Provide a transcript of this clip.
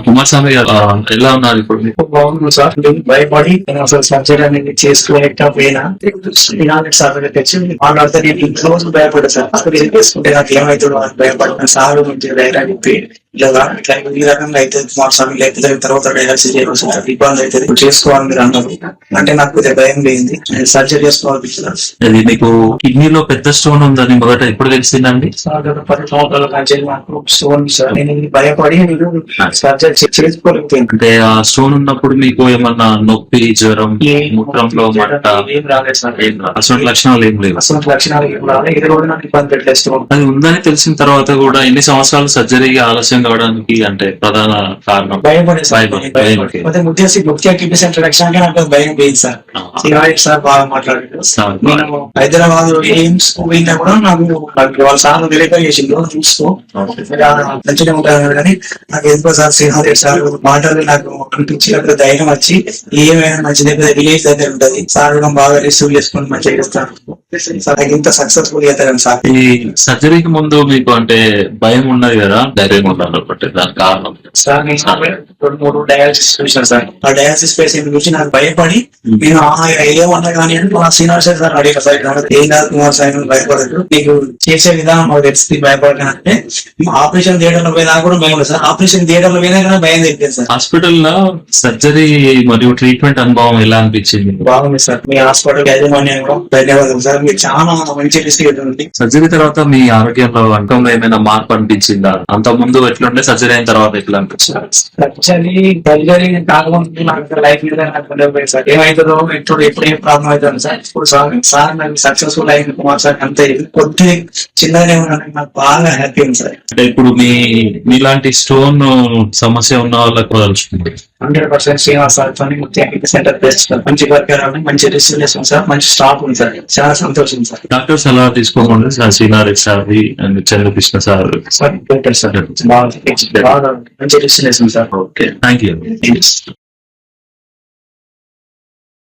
కుమారస్వామి గారు ఎలా ఉన్నారు ఇప్పుడు మీకు? బాగుంది సార్. భయపడి నేను అసలు సర్జరీ అనేది చేసుకోలేకపోయినా సార్ తెచ్చి మాట్లాడితే నేను ఇంట్లో రోజులు భయపడ్డా సార్. అసలు ఏం చేసుకుంటే నాకు ఏమవుతుందో అని భయపడిన సార్ నుంచి ధైర్యం చెప్పి ఇట్లా ఈ రకంగా అయితే కుమారస్వామి లేకపోతే తర్వాత డయాలసిస్ చేయవలసి ఇబ్బంది అయితే చేసుకోవాలని మీరు అన్నారు. అంటే నాకు కొద్దిగా భయం లేయింది, సర్జరీ చేసుకోవాలనిపించింది. అది మీకు కిడ్నీలో పెద్ద స్టోన్ ఉందని మొదట ఎప్పుడు తెలిసిందండి? సార్ గత 10 సంవత్సరాల నుంచి నాకు స్టోన్ సార్. నేను భయపడి నేను సర్జరీ చేసుకోలేకపోయింది. అంటే ఆ స్టోన్ ఉన్నప్పుడు మీకు ఏమన్నా నొప్పి, జ్వరం, మూత్రంలో మంట ఏం రాలేదు సార్. అసలు లక్షణాలు ఏం లేవు? అసలు లక్షణాలు ఏం రాలేదు. ఇది కూడా నాకు ఇబ్బంది పెట్టలేదు స్టోన్. అది ఉందని తెలిసిన తర్వాత కూడా ఎన్ని సంవత్సరాలు సర్జరీకి ఆలస్యం కావడానికి అంటే ప్రధాన కారణం? భయపడే ముఖ్య కిడ్నీ సెంటర్ రక్షణకి నాకు భయం పోయింది సార్. సార్ బాగా మాట్లాడారు. నేను హైదరాబాద్ ఎయిమ్స్ పోయినా కూడా నాకు వాళ్ళ సార్ వెరిఫై చేసిండు, చూసుకో మంచిగా ఉంటాను కానీ నాకు ఎందుకో సార్ శ్రీనాథ్ సార్ మాటలు నాకు అనిపించి అక్కడ ధైర్యం వచ్చి ఏమైనా మంచి దగ్గర రిలీఫ్ దగ్గర ఉంటది సార్ కూడా బాగా రిసీవ్ చేసుకుని మంచిగా చేస్తాను సార్. నాకు ఇంత సక్సెస్ఫుల్ అవుతాను సార్. ఈ సర్జరీకి ముందు మీకు అంటే భయం ఉన్నది కదా, ధైర్యం ఉండాలి ఒకటి, దాని కారణం సార్ నేను 2-3 డయాలసిస్ చూసాను సార్. ఆ డయాలసిస్ పేషెంట్ గురించి నాకు భయపడి నేను ఏమన్నా కానీ అంటే మా శ్రీనివాస్ సార్ అడిగారు సార్, ఏం కాదు కుమారస్వామి భయపడదు, నీకు చేసే విధానం మాకు తెలిసింది భయపడకంటే ఆపరేషన్ థియేటర్లో పోయినా కూడా భయం సార్. ఆపరేషన్ థియేటర్లో పోయినా కానీ భయం తెలియదు సార్. హాస్పిటల్లో సర్జరీ మరియు ట్రీట్మెంట్ అనుభవం ఎలా అనిపించింది? బాగుంది సార్. మీ హాస్పిటల్ యాజమాన్యంలో ధన్యవాదాలు సార్. మీరు చాలా మంచి రిసీవ్ ఉంది. సర్జరీ తర్వాత మీ ఆరోగ్యంలో అంకంలో ఏమైనా మార్పు అనిపించిందా? అంత ముందు ఎట్లుండే, సర్జరీ అయిన తర్వాత ఎట్లా అనిపించింది? సర్జరీ కాకముందు నాకు లైఫ్ మీద నాకు సార్ ఏమైతుందో ఎప్పుడు ఏం ప్రాబ్లం అవుతుంది సార్. ఇప్పుడు సార్ నాకు సక్సెస్ఫుల్ అయింది కుమార్ సార్. అంతే కొద్ది చిన్నగానే ఉన్నాను, నాకు బాగా హ్యాపీ ఉంది సార్. అంటే ఇప్పుడు మీలాంటి స్టోన్ సమస్య ఉన్న వాళ్ళకు వదలుచుకుంది 100% శ్రీనివాస్ సార్ ముఖ్య సెంటర్ బెస్ట్. మంచి వర్క్ మంచి రిసీవ్ సార్, మంచి స్టాఫ్ ఉంది సార్. చాలా సంతోషం సార్. డాక్టర్ సలహా తీసుకోకుండా sir Srinath sir and Chandrakrishna sir sir బాగా మంచి receive sir. Okay, thank you.